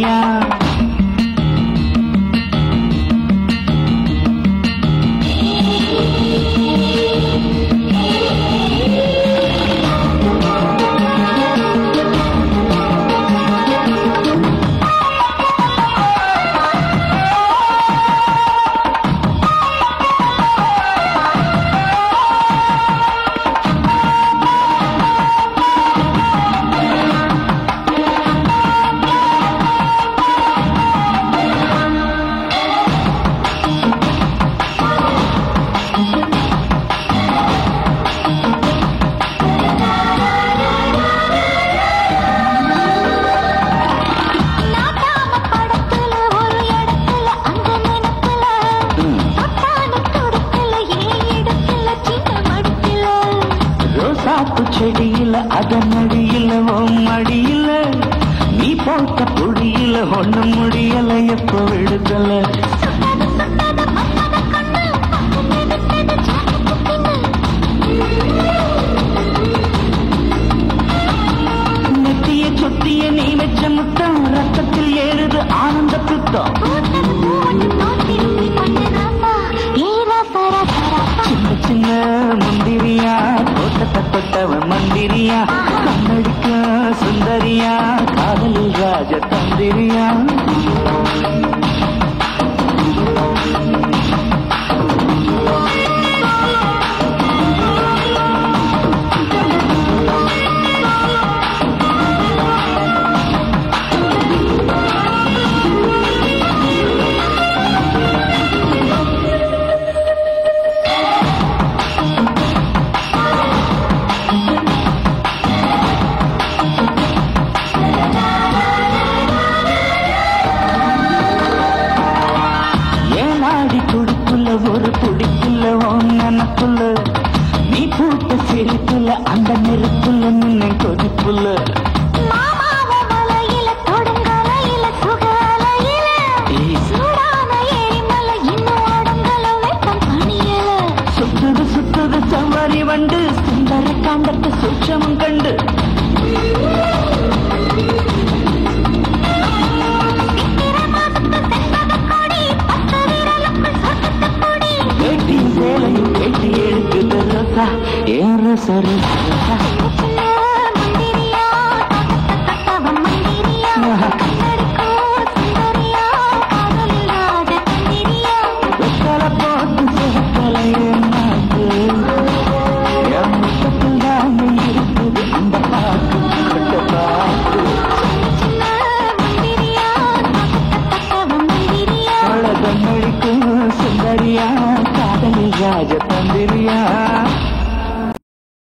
தந்திரியா செடியில அதனடியில மடியில நீ போட்ட புடியில ஒண்ணு முடியல எப்ப விடுதல நெத்திய சொத்திய நீ வச்ச முத்தம் ரத்தத்தில் ஏறுது ஆனந்த பித்தம் சின்ன சின்ன முந்திரியா தோட்டத்தை தொட்டவன் மந்திரியா கண்ணடிக்க சுந்தரியா காதலில் ராஜ தந்திரியா ஒரு துடிப்புல நனப்புல நீ பூத்த சிரிப்புல அந்த நெருப்புல நின்ன கொதிப்புல சுத்துது சுத்துது சவாரி வண்டு சுந்தர காண்டத்து சூட்சமும் கண்டு கேட்டி எடுக்குது ரசா ஏன் ரசா போட்டு சிறக்கலையே நாக்கு என் முத்தத்தில் தான் இருக்குது அந்த பாட்டு கொட்ட பாட்டு அழகன் நடிக்கும் சுந்தரியா காதலில் ராஜ தந்திரியா